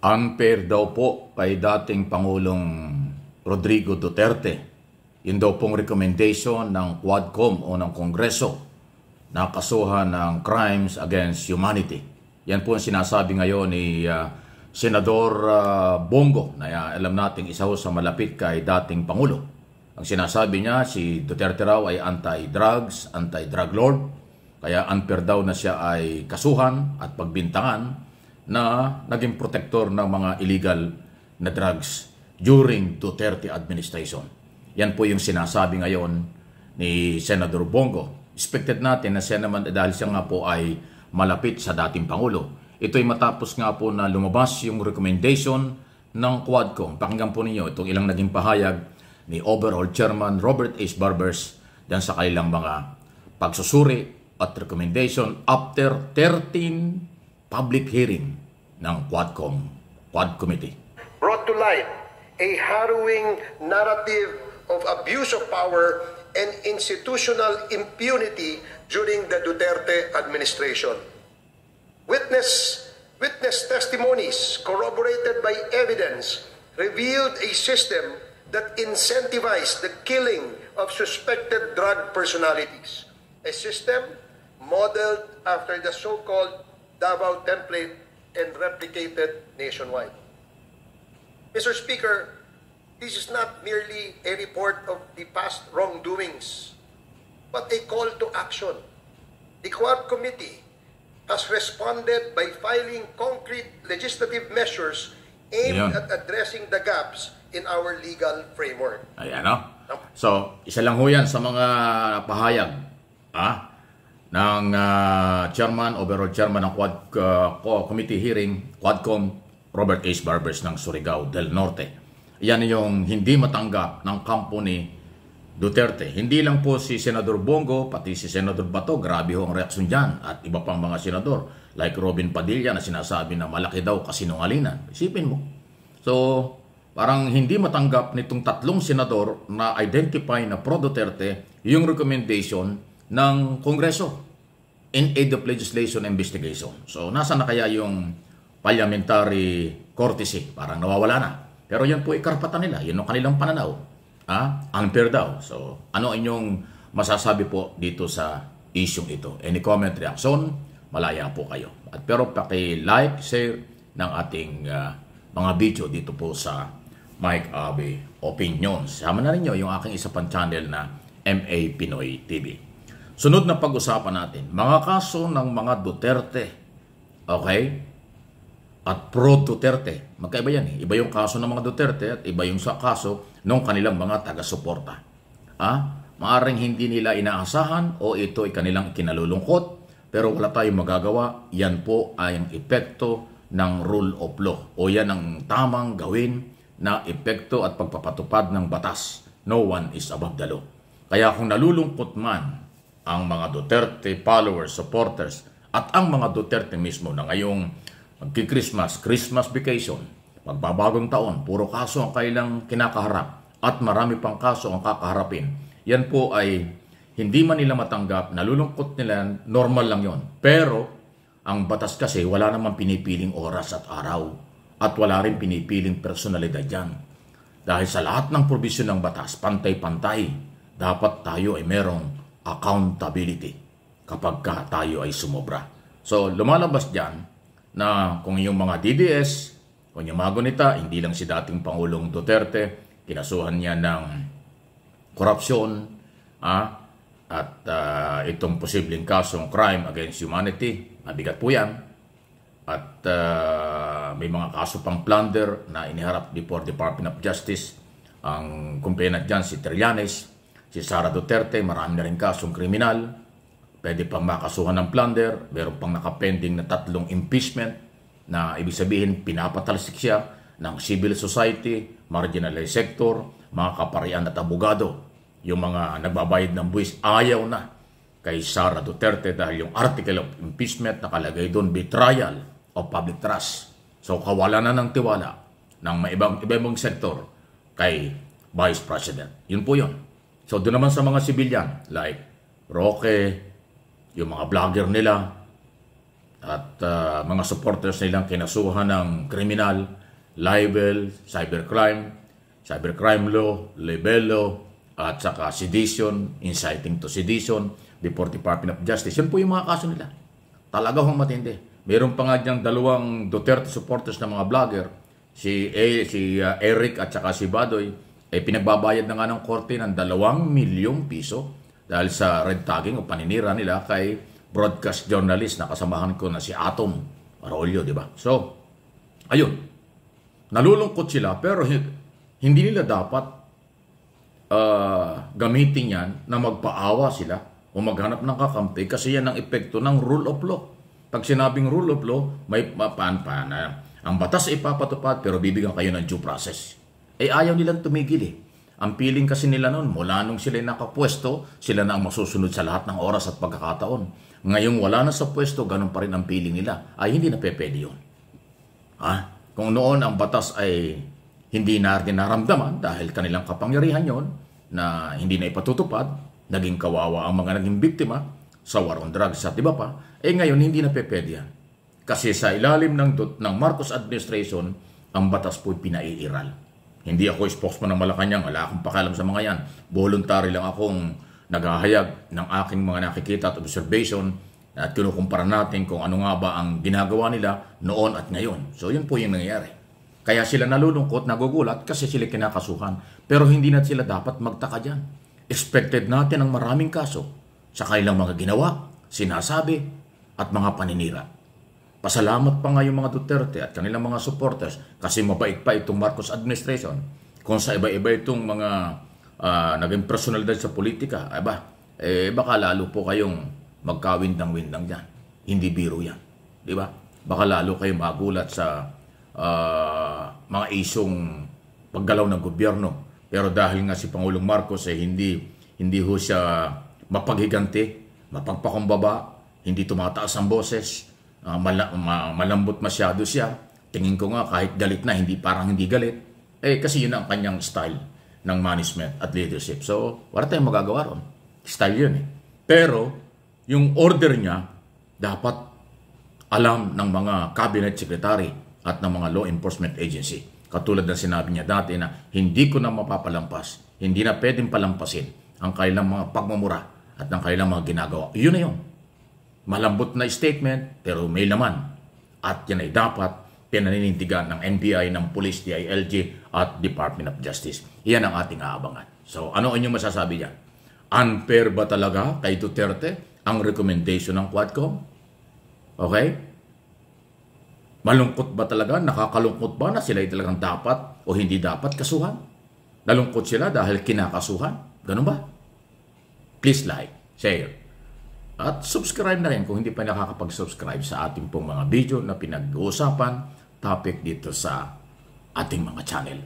Unfair daw po kay dating Pangulong Rodrigo Duterte. Yun daw pong recommendation ng Quadcom o ng Kongreso na kasuhan ng crimes against humanity. Yan po ang sinasabi ngayon ni Senador Bongo na alam nating isa ho sa malapit kay dating Pangulo. Ang sinasabi niya, si Duterte raw ay anti-drugs, anti-drug lord, kaya unfair daw na siya ay kasuhan at pagbintangan na naging protektor ng mga illegal na drugs during Duterte administration. Yan po yung sinasabi ngayon ni Senador Bongo. Expected natin na siya naman dahil siya nga po ay malapit sa dating Pangulo. Ito ay matapos nga po na lumabas yung recommendation ng Quadcom. Pakinggan po ninyo itong ilang naging pahayag ni Overall Chairman Robert H. Barbers dyan sa kanilang mga pagsusuri at recommendation after 13 public hearing ng Quad Committee. Brought to light a harrowing narrative of abuse of power and institutional impunity during the Duterte administration. Witness testimonies corroborated by evidence revealed a system that incentivized the killing of suspected drug personalities. A system modeled after the so-called Davao template and replicated nationwide. Mr. Speaker, this is not merely a report of the past wrongdoings, but a call to action. The Quad Committee has responded by filing concrete legislative measures aimed at addressing the gaps in our legal framework. Ayan, no? So, isa lang ho yan sa mga pahayag ng Overall Chairman ng Committee Hearing, Quadcom, Robert H. Barbers ng Surigao del Norte. Yan yung hindi matanggap ng kampo ni Duterte. Hindi lang po si Senador Bongo, pati si Senador Bato, grabe ho ang reaksyon dyan. At iba pang mga senador, like Robin Padilla na sinasabi na malaki daw kasinungalingan. Isipin mo. So, parang hindi matanggap nitong tatlong senador na identify na pro-Duterte yung recommendation ng Kongreso in aid of legislation investigation. So, nasa na kaya yung parliamentary courtesy? Parang nawawala na. Pero yan po ay karapatan nila. Yan ang kanilang pananaw. Unfair daw. So, ano inyong masasabi po dito sa isyong ito? Any comment, reaction? Malaya po kayo. Pero paki-like, share ng ating mga video dito po sa Mike Abe Opinions. Sama na rin nyo yung aking isa pang channel na MA Pinoy TV. Sunod na pag-usapan natin, mga kaso ng mga Duterte, okay? At pro-Duterte. Magkaiba yan eh. Iba yung kaso ng mga Duterte at iba yung sa kaso ng kanilang mga taga-suporta. Maaring hindi nila inaasahan o ito ay kanilang kinalulungkot, pero wala tayong magagawa. Yan po ay ang epekto ng rule of law. O yan ang tamang gawin na epekto at pagpapatupad ng batas. No one is above the law. Kaya kung nalulungkot man ang mga Duterte followers, supporters, at ang mga Duterte mismo na ngayong magki-Christmas vacation, magbabagong taon, puro kaso ang kailang kinakaharap at marami pang kaso ang kakaharapin. Yan po ay hindi man nila matanggap, nalulungkot nila, normal lang yon. Pero ang batas kasi wala namang pinipiling oras at araw at wala rin pinipiling personalidad dyan. Dahil sa lahat ng probisyon ng batas, pantay-pantay, dapat tayo ay merong accountability kapag tayo ay sumobra. So, lumalabas dyan na kung yung mga DDS, kung yung mga gunita, hindi lang si dating Pangulong Duterte, kinasuhan niya ng korupsyon, at itong posibleng kasong crime against humanity, mabigat po yan. At may mga kaso pang plunder na iniharap before Department of Justice. Ang kumpiyanat dyan si Trillanes, si Sara Duterte, marami na rin kasong kriminal. Pwede pang makasuhan ng plunder. Meron pang nakapending na 3 impeachment na ibig sabihin pinapatalsik siya ng civil society, marginalized sector, mga kaparian at abogado. Yung mga nagbabayad ng buwis ayaw na kay Sara Duterte dahil yung article of impeachment nakalagay doon betrayal of public trust. So kawalan na ng tiwala ng ibang sektor kay Vice President. Yun po yun. So doon naman sa mga sibilyan like Roque, yung mga vlogger nila, at mga supporters nilang kinasuhan ng kriminal, libel, cybercrime law, libelo, at saka sedition, inciting to sedition before Department of Justice. Yan po yung mga kaso nila. Talaga hong matindi. Meron pa nga diyang dalawang Duterte supporters na mga vlogger, si Eric at saka si Badoy, pinagbabayad na nga ng korte ng 2 milyong piso dahil sa red tagging o paninira nila kay broadcast journalist na kasamahan ko na si Atom Arroyo, di ba? So, ayun. Nalulungkot sila pero hindi nila dapat gamitin yan na magpaawa sila o maghanap ng kakampi kasi yan ang epekto ng rule of law. Pag sinabing rule of law, may ang batas ay ipapatupad pero bibigyan kayo ng due process. Ayaw nilang tumigil eh. Ang piling kasi nila noon, mula nung sila nakapwesto, sila na ang masusunod sa lahat ng oras at pagkakataon. Ngayong wala na sa pwesto, ganun pa rin ang piling nila. Hindi na pwede yun. Kung noon ang batas ay hindi na naramdaman dahil kanilang kapangyarihan yon na hindi na ipatutupad, naging kawawa ang mga naging biktima sa war on drugs at iba pa, ngayon hindi na pwede yan. Kasi sa ilalim ng Marcos administration, ang batas po pinaiiral. Hindi ako spokesman ng Malacanang, wala akong pakialam sa mga yan. Voluntary lang akong naghahayag ng aking mga nakikita at observation at kinukumpara natin kung ano nga ba ang ginagawa nila noon at ngayon. So yun po yung nangyayari. Kaya sila nalulungkot, nagugulat kasi sila kinakasuhan. Pero hindi na sila dapat magtaka dyan. Expected natin ang maraming kaso sa kanilang mga ginawa, sinasabi at mga paninira. Pasalamat pa nga yung mga Duterte at kanilang mga supporters kasi mabait pa itong Marcos administration. Kung sa iba-iba itong mga naging personalidad sa politika, baka lalo po kayong magkawindang-windang dyan. Hindi biro yan. Di ba? Baka lalo kayong magulat sa mga isyong paggalaw ng gobyerno. Pero dahil nga si Pangulong Marcos hindi ho siya mapaghiganti, mapagpakumbaba, hindi tumataas ang boses, malambot masyado siya. Tingin ko nga kahit galit na, parang hindi galit. Kasi yun ang kanyang style ng management at leadership. So, wala tayong magagawa ron. Style yun eh. Pero, yung order niya, dapat alam ng mga cabinet secretary at ng mga law enforcement agency. Katulad ng sinabi niya dati na hindi ko na mapapalampas, hindi na pwedeng palampasin ang kailang mga pagmumura at ang kailang mga ginagawa. Yun na yun. Malambot na statement pero may laman. At yan ay dapat pinaninindigan ng NBI, ng Police, DILG at Department of Justice. Yan ang ating aabangan. So ano inyong masasabi yan? Unfair ba talaga kay Duterte ang recommendation ng Quadcom? Okay? Malungkot ba talaga? Nakakalungkot ba na sila ay talagang dapat o hindi dapat kasuhan? Nalungkot sila dahil kinakasuhan? Ganun ba? Please like, share, at subscribe na rin kung hindi pa nakakapag-subscribe sa ating pong mga video na pinag-uusapan topic dito sa ating mga channel.